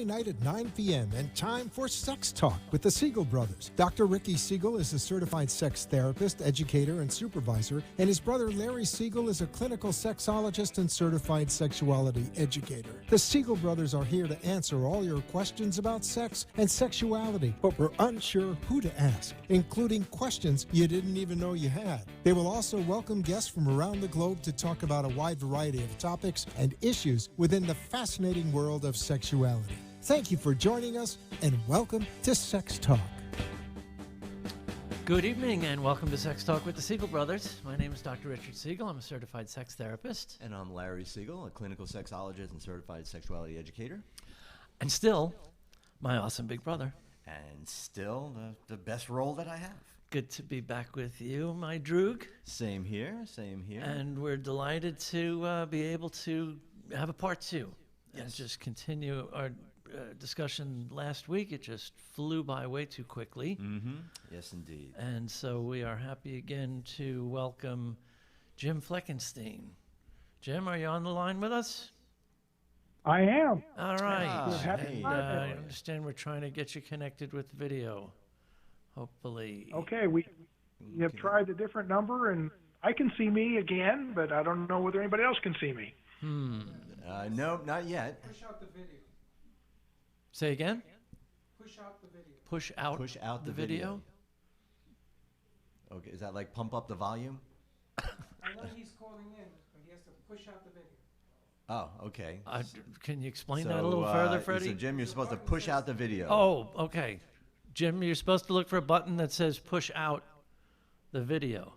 Night at 9 p.m. and time for Sex Talk with the Siegel brothers. Dr. Ricky Siegel is a certified sex therapist, educator, and supervisor, and his brother Larry Siegel is a clinical sexologist and certified sexuality educator. The Siegel brothers are here to answer all your questions about sex and sexuality, but we're unsure who to ask, including questions you didn't even know you had. They will also welcome guests from around the globe to talk about a wide variety of topics and issues within the fascinating world of sexuality. Thank you for joining us, and welcome to Sex Talk. Good evening, and welcome to Sex Talk with the Siegel brothers. My name is Dr. Richard Siegel. I'm a certified sex therapist. And I'm Larry Siegel, a clinical sexologist and certified sexuality educator. And still, my awesome big brother. And still the best role that I have. Good to be back with you, my droog. Same here, same here. And we're delighted to be able to have a part two. Yes. And just continue our discussion last week. It just flew by way too quickly. Mm-hmm. Yes, indeed. And so we are happy again to welcome Jim Fleckenstein. Jim, are you on the line with us? I am. All right. I understand we're trying to get you connected with video, hopefully. Okay, we have tried a different number, and I can see me again, but I don't know whether anybody else can see me. No, not yet. Push out the video. Say again? Push out the video. Push out the video. Okay, is that like pump up the volume? I know he's calling in, but he has to push out the video. Oh, okay. Can you explain that a little further, Freddie? So, Jim, you're supposed to push out the video. Oh, okay. Jim, you're supposed to look for a button that says push out the video.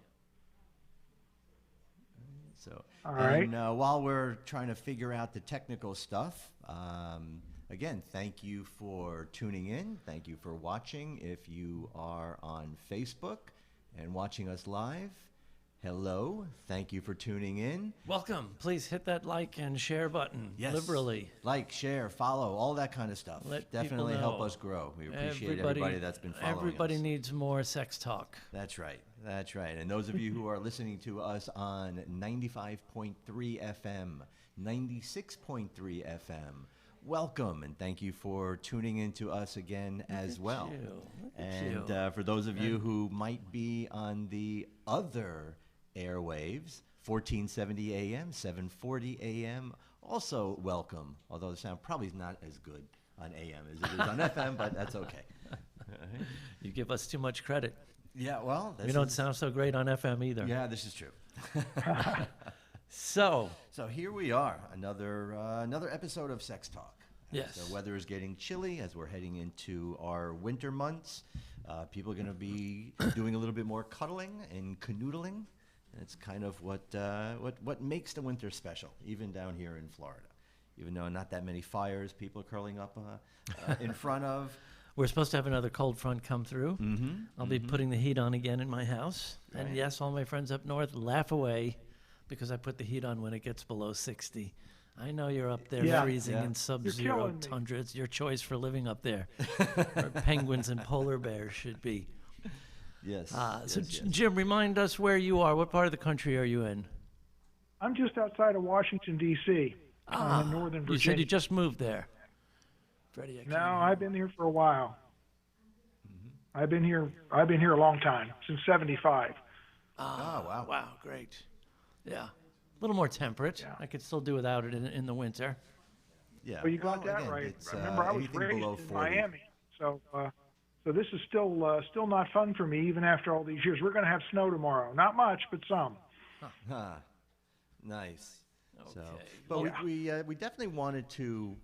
So, all right. And while we're trying to figure out the technical stuff, again, thank you for tuning in. Thank you for watching. If you are on Facebook and watching us live, hello. Thank you for tuning in. Welcome. Please hit that like and share button liberally. Like, share, follow, all that kind of stuff. Let Definitely people help know. us grow. We appreciate everybody that's been following Everybody us. needs more sex talk. That's right. That's right. And those of you who are listening to us on 95.3 FM, 96.3 FM, welcome, and thank you for tuning in to us again as well. And for those of you who might be on the other airwaves, 1470 AM, 740 AM, also welcome, although the sound probably is not as good on AM as it is on FM, but that's okay. You give us too much credit. Yeah, well, We don't sound so great on FM either. Yeah, this is true. So here we are, another episode of Sex Talk. Yes. The weather is getting chilly as we're heading into our winter months. People are going to be doing a little bit more cuddling and canoodling. And it's kind of what makes the winter special, even down here in Florida. Even though not that many fires people are curling up in front of. We're supposed to have another cold front come through. Mm-hmm. I'll be putting the heat on again in my house. Right. And yes, all my friends up north laugh away because I put the heat on when it gets below 60. I know you're up there freezing in sub-zero tundra. It's your choice for living up there. Where penguins and polar bears should be. Yes. So, Jim, remind us where you are. What part of the country are you in? I'm just outside of Washington, D.C., in northern Virginia. You said you just moved there. Freddie, No, I've been here for a while. Mm-hmm. I've been here a long time, since 75. Oh, wow. Wow, great. Yeah. A little more temperate. Yeah. I could still do without it in the winter. Yeah. Well, you got that again, right. It's, Remember, I was anything raised below in 40. Miami, so this is still not fun for me, even after all these years. We're going to have snow tomorrow. Not much, but some. Nice. Okay. So, but we definitely wanted to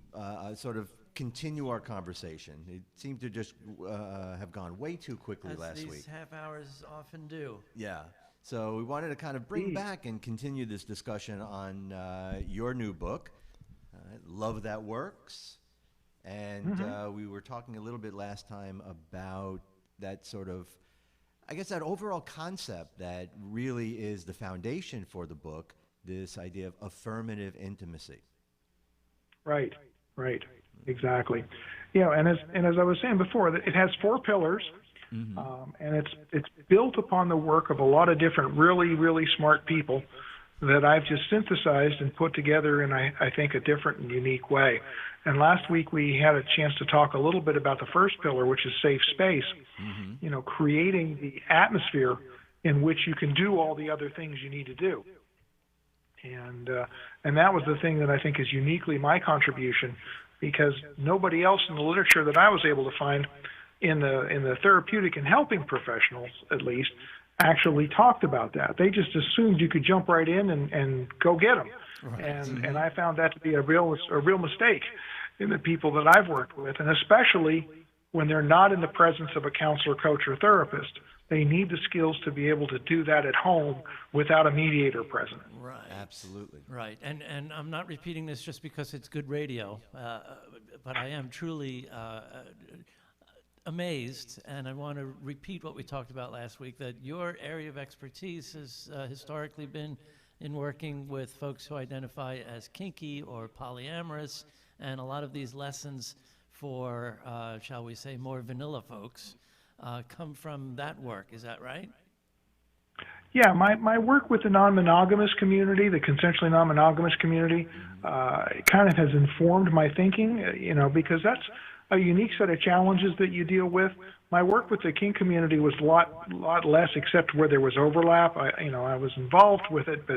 sort of continue our conversation. It seemed to just have gone way too quickly last week. These half hours often do. Yeah. So we wanted to kind of bring back and continue this discussion on your new book, Love That Works. And we were talking a little bit last time about that sort of, I guess, that overall concept that really is the foundation for the book, this idea of affirmative intimacy. Right. Exactly. And as I was saying before, it has 4 pillars, and it's built upon the work of a lot of different really, really smart people that I've just synthesized and put together in, I think, a different and unique way. And last week we had a chance to talk a little bit about the first pillar, which is safe space, creating the atmosphere in which you can do all the other things you need to do. And that was the thing that I think is uniquely my contribution, because nobody else in the literature that I was able to find in the therapeutic and helping professionals, at least, actually talked about that. They just assumed you could jump right in and go get them. Right. And I found that to be a real mistake in the people that I've worked with, and especially when they're not in the presence of a counselor, coach, or therapist. They need the skills to be able to do that at home without a mediator present. Right. Absolutely. Right. And I'm not repeating this just because it's good radio, but I am truly amazed, and I want to repeat what we talked about last week, that your area of expertise has historically been in working with folks who identify as kinky or polyamorous, and a lot of these lessons for, shall we say, more vanilla folks come from that work. Is that right? Yeah, my work with the non-monogamous community, the consensually non-monogamous community, kind of has informed my thinking, because that's a unique set of challenges that you deal with. My work with the kink community was a lot less, except where there was overlap. I was involved with it, but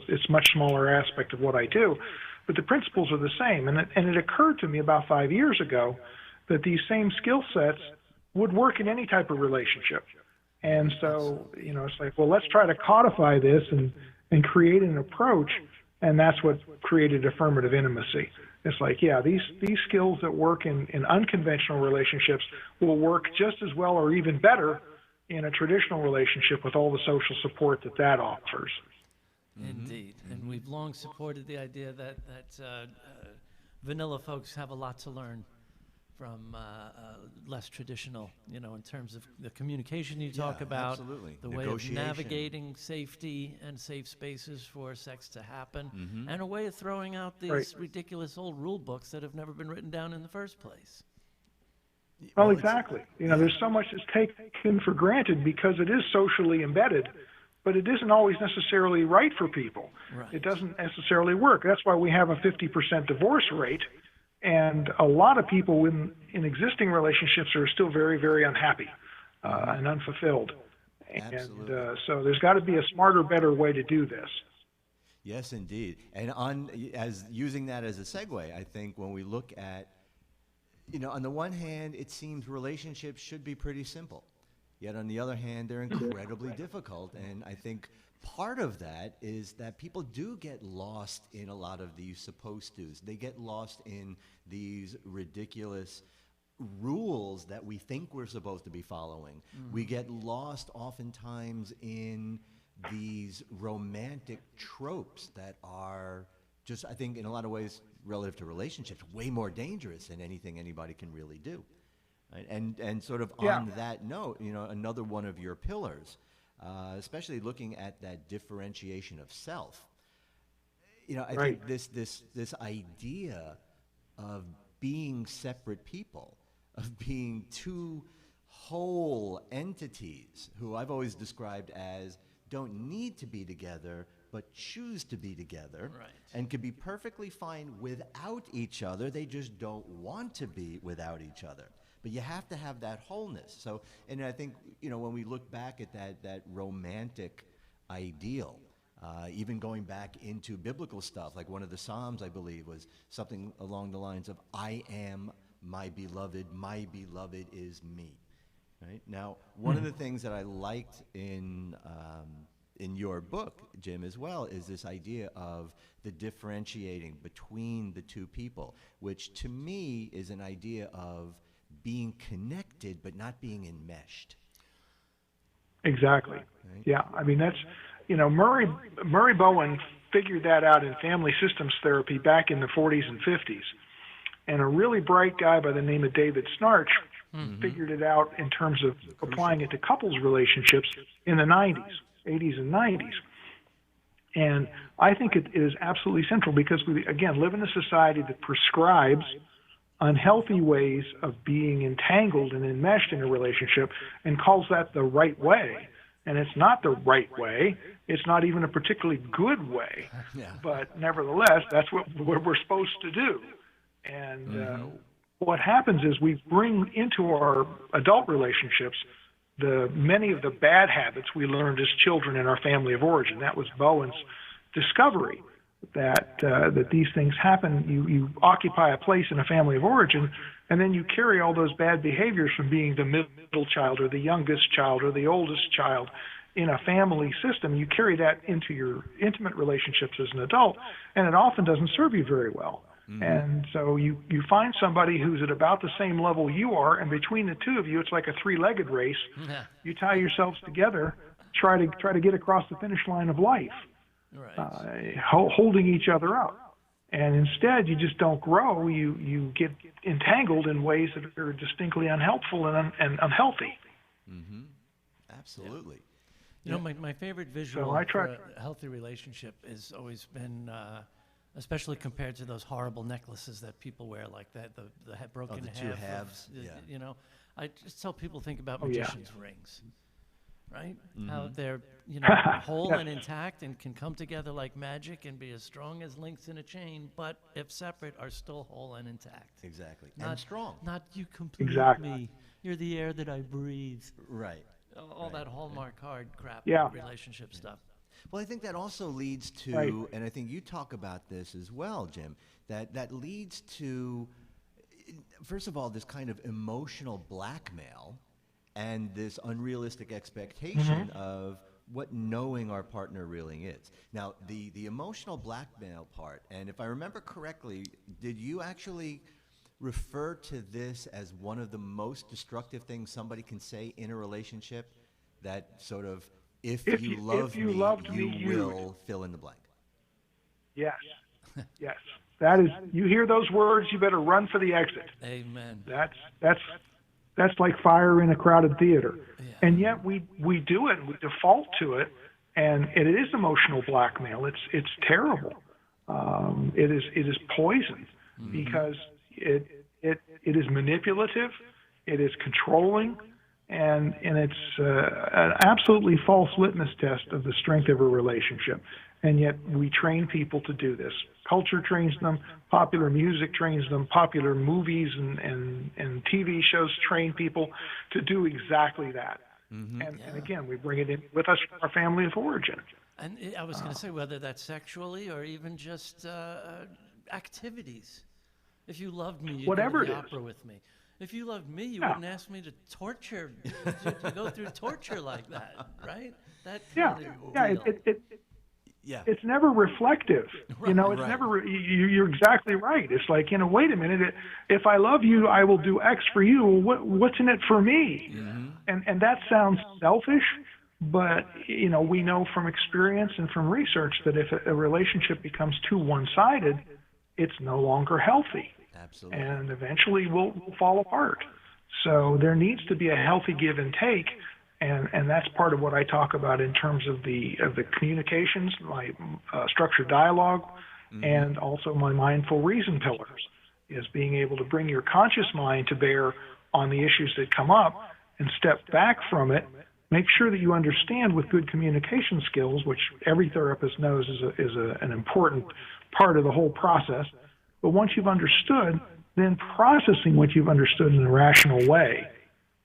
it's much smaller aspect of what I do. But the principles are the same, and it occurred to me about 5 years ago that these same skill sets would work in any type of relationship. And so, it's like, well, let's try to codify this and create an approach, and that's what created affirmative intimacy. It's like, yeah, these skills that work in unconventional relationships will work just as well or even better in a traditional relationship with all the social support that offers. Indeed. And we've long supported the idea that vanilla folks have a lot to learn from less traditional, in terms of the communication you talk about, absolutely. The way of navigating safety and safe spaces for sex to happen, and a way of throwing out these ridiculous old rule books that have never been written down in the first place. Well, exactly. There's so much that's taken for granted because it is socially embedded, but it isn't always necessarily right for people. Right. It doesn't necessarily work. That's why we have a 50% divorce rate. And a lot of people in existing relationships are still very, very unhappy and unfulfilled. Absolutely. And so there's got to be a smarter, better way to do this. Yes, indeed. And as using that as a segue, I think when we look at, on the one hand, it seems relationships should be pretty simple. Yet on the other hand, they're incredibly difficult. And I think part of that is that people do get lost in a lot of these supposed tos. They get lost in these ridiculous rules that we think we're supposed to be following. We get lost oftentimes in these romantic tropes that are just, I think, in a lot of ways, relative to relationships, way more dangerous than anything anybody can really do. Right? And sort of on that note, another one of your pillars, especially looking at that differentiation of self. I think this idea of being separate people, of being two whole entities who I've always described as don't need to be together, but choose to be together, and can be perfectly fine without each other. They just don't want to be without each other. But you have to have that wholeness. So, and I think, when we look back at that romantic ideal, even going back into biblical stuff, like one of the Psalms, I believe, was something along the lines of, I am my beloved is me. Right? Now, one of the things that I liked in your book, Jim, as well, is this idea of the differentiating between the two people, which to me is an idea of being connected but not being enmeshed. Exactly. Right? Yeah. I mean, that's, Murray Bowen figured that out in family systems therapy back in the 40s and 50s. And a really bright guy by the name of David Snarch figured it out in terms of applying it to couples relationships in the 80s and 90s. And I think it is absolutely central because we, again, live in a society that prescribes unhealthy ways of being entangled and enmeshed in a relationship and calls that the right way. And it's not the right way. It's not even a particularly good way. Yeah. But nevertheless, that's what we're supposed to do. And what happens is we bring into our adult relationships many of the bad habits we learned as children in our family of origin. That was Bowen's discovery, that these things happen. You occupy a place in a family of origin, and then you carry all those bad behaviors from being the middle child or the youngest child or the oldest child in a family system. You carry that into your intimate relationships as an adult, and it often doesn't serve you very well. And so you find somebody who's at about the same level you are, and between the two of you, it's like a three-legged race. You tie yourselves together, try to get across the finish line of life, holding each other up. And instead, you just don't grow. You get entangled in ways that are distinctly unhelpful and unhealthy. Absolutely. You know, my favorite visual for a healthy relationship has always been, especially compared to those horrible necklaces that people wear, like that, the broken the two halves. You know, I just tell people, think about magician's rings, right? How they're, you know, whole and intact and can come together like magic and be as strong as links in a chain, but if separate, are still whole and intact. Exactly. Not and strong. Not you complete me. You're the air that I breathe. Right. All that Hallmark card crap, relationship stuff. Well, I think that also leads to, and I think you talk about this as well, Jim, that leads to, first of all, this kind of emotional blackmail and this unrealistic expectation of what knowing our partner really is. Now, the emotional blackmail part, and if I remember correctly, did you actually refer to this as one of the most destructive things somebody can say in a relationship? That sort of, if you love me, you will fill in the blank. Yes. Yes. That is, you hear those words, you better run for the exit. Amen. That's like fire in a crowded theater. Yeah. And yet we do it, we default to it, and it is emotional blackmail. It's terrible. It is poison because it is manipulative, it is controlling, and it's an absolutely false litmus test of the strength of a relationship. And yet we train people to do this. Culture trains them, popular music trains them, popular movies and TV shows train people to do exactly that. And again, we bring it in with us, our family of origin. And I was going to say, whether that's sexually or even just activities. If you loved me, you'd go to the opera with me. If you loved me, you wouldn't ask me to torture, to go through torture like that, right? That it's never reflective. Right. You know, it's never. You're exactly right. It's like, you know, wait a minute. If I love you, I will do X for you. What's in it for me? And that sounds selfish, but you know, we know from experience and from research that if a relationship becomes too one-sided, it's no longer healthy. Absolutely. And eventually we'll fall apart. So there needs to be a healthy give and take, and that's part of what I talk about in terms of the communications, my structured dialogue, and also my mindful reason pillars, is being able to bring your conscious mind to bear on the issues that come up and step back from it. Make sure that you understand with good communication skills, which every therapist knows is an important part of the whole process. But once you've understood, then processing what you've understood in a rational way,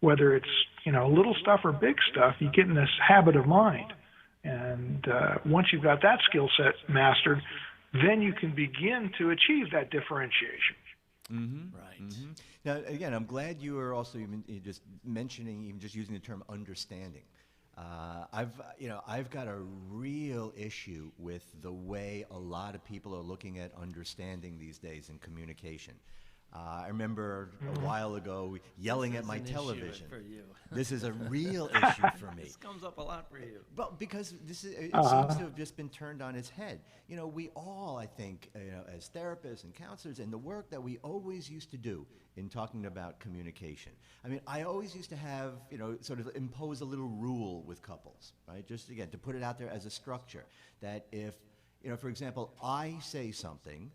whether it's, you know, little stuff or big stuff, you get in this habit of mind. And once you've got that skill set mastered, then you can begin to achieve that differentiation. Right. Now, again, I'm glad you were also even just mentioning, even just using the term understanding. I've got a real issue with the way a lot of people are looking at understanding these days in communication. I remember a while ago yelling at my television. For you. This is a real issue for me. This comes up a lot for you. Well, because it seems to have just been turned on its head. You know, we all, I think, as therapists and counselors, and the work that we always used to do in talking about communication. I mean, I always used to have, you know, sort of impose a little rule with couples, right? Just, again, to put it out there as a structure, that if, you know, for example, I say something,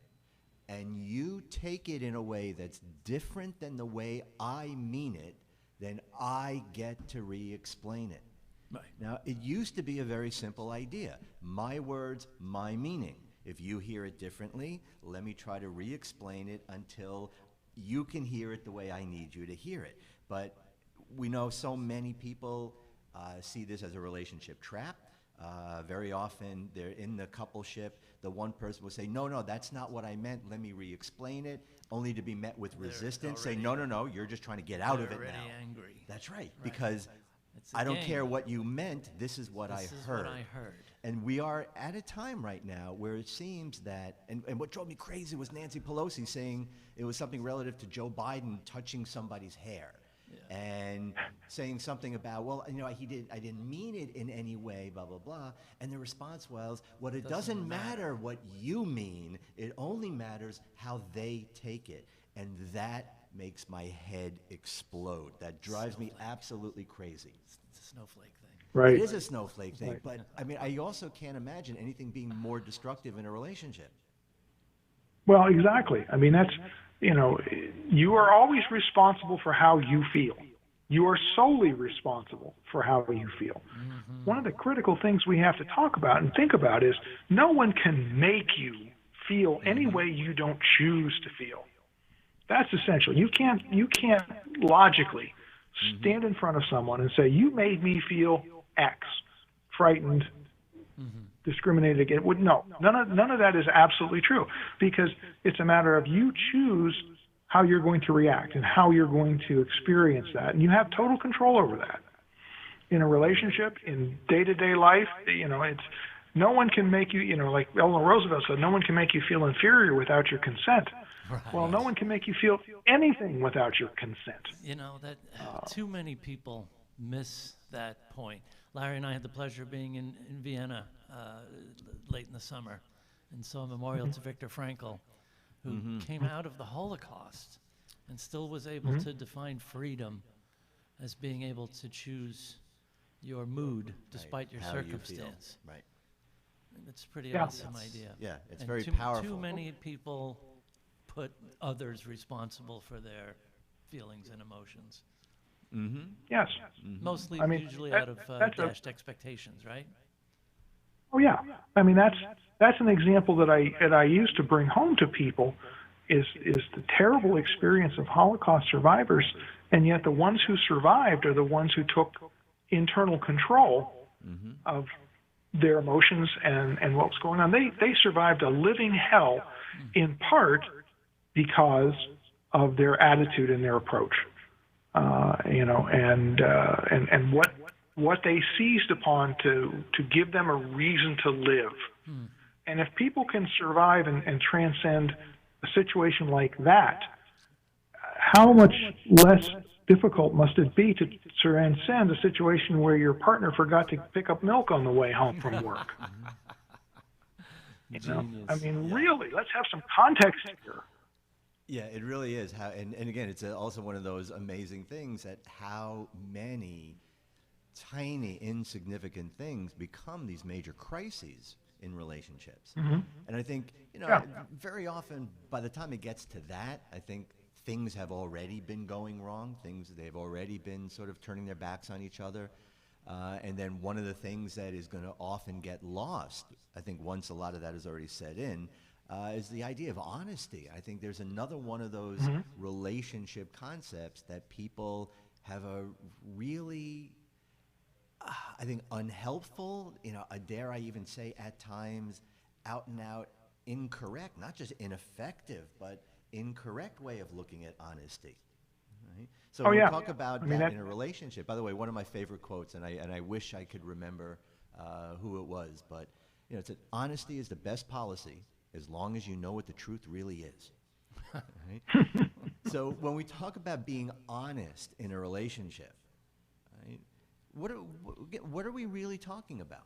and you take it in a way that's different than the way I mean it, then I get to re-explain it. Right. Now, it used to be a very simple idea. My words, my meaning. If you hear it differently, let me try to re-explain it until you can hear it the way I need you to hear it. But we know so many people see this as a relationship trap. Very often, they're in the coupleship. The one person will say, no, that's not what I meant. Let me re-explain it, only to be met with resistance. Say, no, you're just trying to get out of it now. They're already angry. That's right, because I don't care what you meant. This is what I heard. This is what I heard. And we are at a time right now where it seems that, and what drove me crazy was Nancy Pelosi saying it was something relative to Joe Biden touching somebody's hair. Yeah. And saying something about, well, I didn't mean it in any way, blah, blah, blah. And the response was, well, it doesn't matter what you mean. It only matters how they take it. And that makes my head explode. That drives me absolutely crazy. It's a snowflake thing. Right. It is a snowflake thing, but I also can't imagine anything being more destructive in a relationship. Well, exactly. That's, you are always responsible for how you feel. You are solely responsible for how you feel. Mm-hmm. One of the critical things we have to talk about and think about is no one can make you feel any way you don't choose to feel. That's essential. You can't logically stand in front of someone and say, you made me feel X, frightened, discriminated against. No, none of that is absolutely true, because it's a matter of you choose how you're going to react and how you're going to experience that, and you have total control over that. In a relationship, in day-to-day life, it's no one can make you, like Eleanor Roosevelt said, no one can make you feel inferior without your consent. Right. Well, no one can make you feel anything without your consent. That too many people miss that point. Larry and I had the pleasure of being in Vienna late in the summer and saw a memorial to Viktor Frankl, who came out of the Holocaust and still was able to define freedom as being able to choose your mood despite your circumstance. Right. It's a pretty awesome idea. Yeah, it's and very powerful. Too many people put others responsible for their feelings and emotions. Mm-hmm. Yes. Mm-hmm. Mostly, usually out of dashed expectations, right? Oh yeah. That's an example that I used to bring home to people is the terrible experience of Holocaust survivors, and yet the ones who survived are the ones who took internal control of their emotions and what was going on. They survived a living hell in part because of their attitude and their approach, and what they seized upon to give them a reason to live. And if people can survive and transcend a situation like that, how much less difficult must it be to transcend a situation where your partner forgot to pick up milk on the way home from work? Really, let's have some context here. Yeah, it really is. And again, it's also one of those amazing things that how many tiny, insignificant things become these major crises in relationships. And I think, very often by the time it gets to that, I think things have already been going wrong. They've already been sort of turning their backs on each other. And then one of the things that is going to often get lost, I think once a lot of that is already set in, is the idea of honesty. I think there's another one of those relationship concepts that people have a really, I think, unhelpful, dare I even say at times, out and out incorrect, not just ineffective, but incorrect way of looking at honesty. Right? So when we talk about that in a relationship, by the way, one of my favorite quotes, and I wish I could remember who it was, but it said, honesty is the best policy as long as you know what the truth really is. Right? So when we talk about being honest in a relationship, right, what are we really talking about?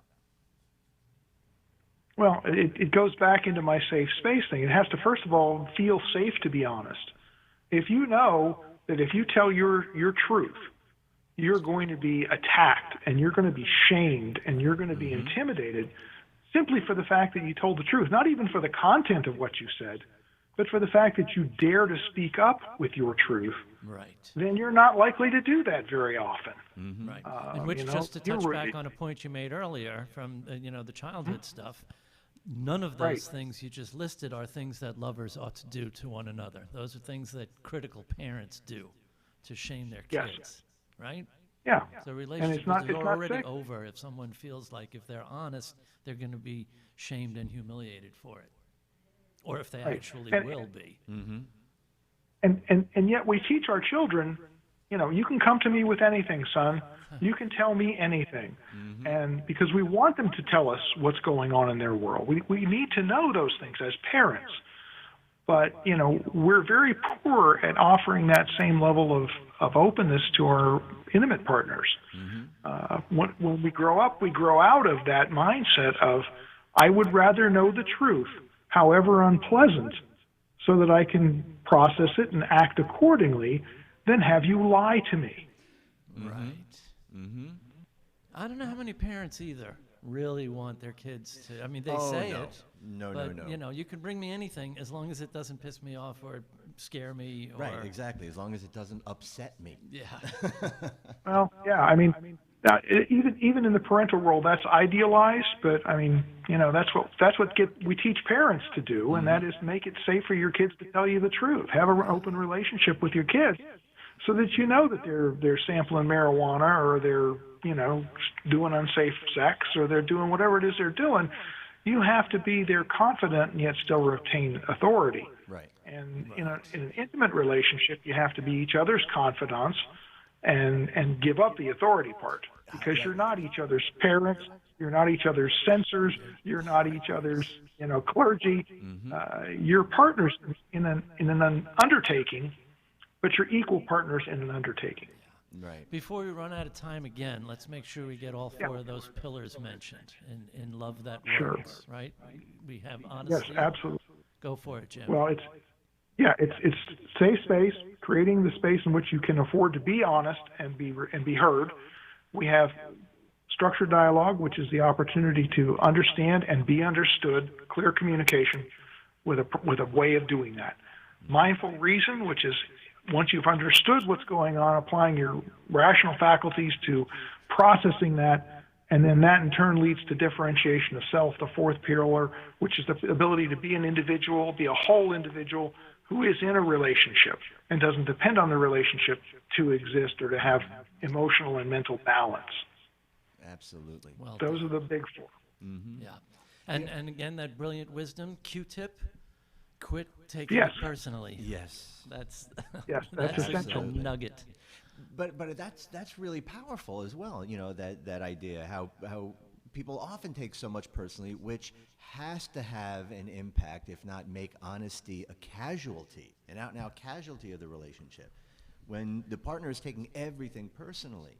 Well, it goes back into my safe space thing. It has to, first of all, feel safe to be honest. If you know that if you tell your truth, you're going to be attacked and you're going to be shamed and you're going to be intimidated simply for the fact that you told the truth, not even for the content of what you said, but for the fact that you dare to speak up with your truth, right, then you're not likely to do that very often. right. And which, just to touch back on a point you made earlier from the childhood stuff, none of those things you just listed are things that lovers ought to do to one another. Those are things that critical parents do to shame their kids, right? Yeah. So relationship is already over if someone feels like if they're honest, they're going to be shamed and humiliated for it, or if they actually will be. And yet we teach our children, you can come to me with anything, son. You can tell me anything. And because we want them to tell us what's going on in their world. We need to know those things as parents. But, we're very poor at offering that same level of openness to our intimate partners. When we grow up, we grow out of that mindset of, I would rather know the truth, however unpleasant, so that I can process it and act accordingly, than have you lie to me. Right. I don't know how many parents either really want their kids to. I mean, they say it. No. You can bring me anything as long as it doesn't piss me off or scare me. Right, exactly. As long as it doesn't upset me. Yeah. Well, yeah. I mean, even in the parental role, that's idealized. But I mean, that's what we teach parents to do, and that is make it safe for your kids to tell you the truth. Have an open relationship with your kids, so that you know that they're sampling marijuana or they're doing unsafe sex or they're doing whatever it is they're doing. You have to be their confidant and yet still retain authority. Right. And in an intimate relationship, you have to be each other's confidants and give up the authority part, because you're not each other's parents, you're not each other's censors, you're not each other's clergy. You're partners in an undertaking, but you're equal partners in an undertaking. Right. Before we run out of time again, let's make sure we get all four of those pillars mentioned in love that works, right? We have honesty. Yes, absolutely. Go for it, Jim. Well, it's safe space, creating the space in which you can afford to be honest and be heard. We have structured dialogue, which is the opportunity to understand and be understood, clear communication with a way of doing that. Mindful reason, which is once you've understood what's going on, applying your rational faculties to processing that, and then that in turn leads to differentiation of self, the fourth pillar, which is the ability to be an individual, be a whole individual who is in a relationship and doesn't depend on the relationship to exist or to have emotional and mental balance. Absolutely. Well, those are the big four. Yeah. And again, that brilliant wisdom, Q-tip, quit taking it personally. Yes. That's essential nugget. But that's really powerful as well. That idea how people often take so much personally, which has to have an impact, if not make honesty a casualty, an out-and-out casualty of the relationship. When the partner is taking everything personally,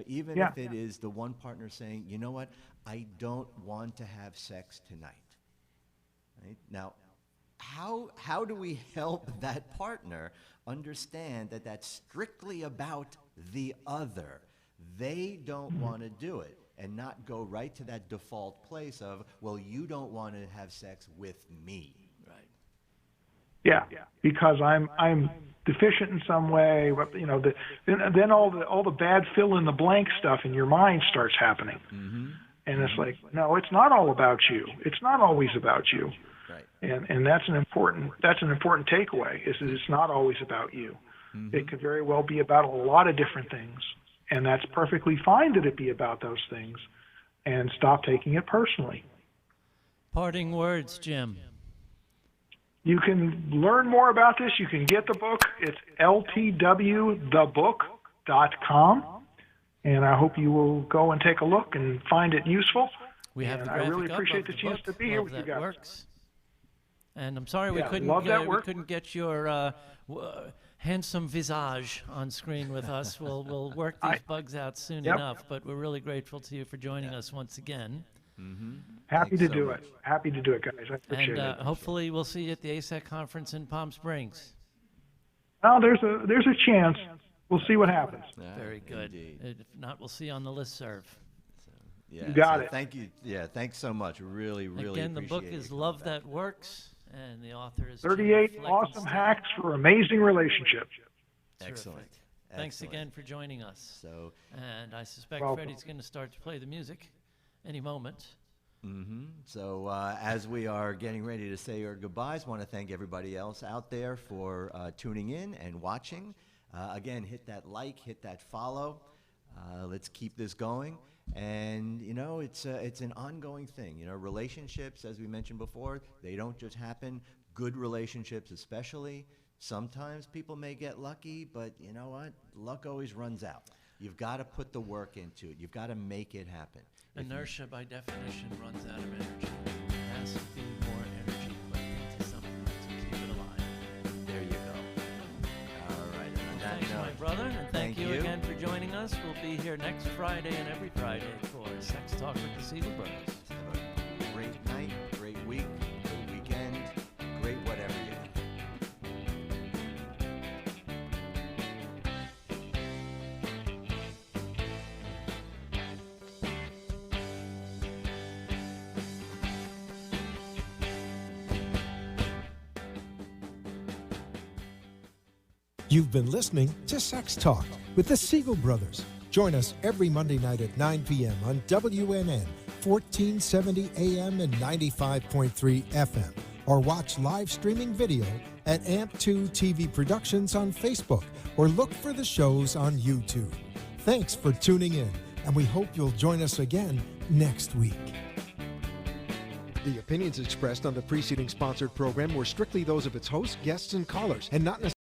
even if it is the one partner saying, you know what, I don't want to have sex tonight. Right? Now, how do we help that partner understand that that's strictly about the other? They don't want to do it, and not go right to that default place of, well, you don't want to have sex with me. Right. Yeah, because I'm deficient in some way. Then all the bad fill in the blank stuff in your mind starts happening, and it's like, no, it's not all about you. It's not always about you. Right. And that's an important takeaway, is that it's not always about you. It could very well be about a lot of different things, and that's perfectly fine that it be about those things, and stop taking it personally. Parting words, Jim. You can learn more about this. You can get the book. It's ltwthebook.com, and I hope you will go and take a look and find it useful. We have and the I graphic really appreciate up the of chance book. to be here Love with you that guys. Works. And I'm sorry we Yeah, couldn't love that we work. couldn't get your handsome visage on screen with us. We'll work these bugs out soon enough. But we're really grateful to you for joining us once again. Happy to do it. Happy to do it, guys. I appreciate And it. hopefully we'll see you at the ASAC conference in Palm Springs. Well, there's a chance. We'll see what happens. Very good. Indeed. If not, we'll see you on the listserv. Yeah, You got it. Thank you. Yeah, thanks so much. Really Again, the book appreciate is you Love coming back. That Works. And the author is 38 awesome hacks for amazing relationships. Excellent. Thanks again for joining us. So, and I suspect welcome. Freddie's going to start to play the music any moment. So as we are getting ready to say our goodbyes, want to thank everybody else out there for tuning in and watching. Again, hit that like, hit that follow. Let's keep this going. And, you know, it's an ongoing thing. You know, relationships, as we mentioned before, they don't just happen. Good relationships especially. Sometimes people may get lucky, but you know what? Luck always runs out. You've got to put the work into it. You've got to make it happen. Inertia, by definition, runs out of energy. There has to be more energy put into something to keep it alive. There you go. All right. And on that Thanks, note, my brother, and thank you again for joining us. We'll be here next Friday and every Friday for Sex Talk with the Siegel Brothers. Have a great night, great week, great weekend, great whatever you do. You've been listening to Sex Talk with the Siegel Brothers. Join us every Monday night at 9 p.m. on WNN, 1470 AM and 95.3 FM. Or watch live streaming video at AMP2 TV Productions on Facebook, or look for the shows on YouTube. Thanks for tuning in, and we hope you'll join us again next week. The opinions expressed on the preceding sponsored program were strictly those of its hosts, guests, and callers, and not necessarily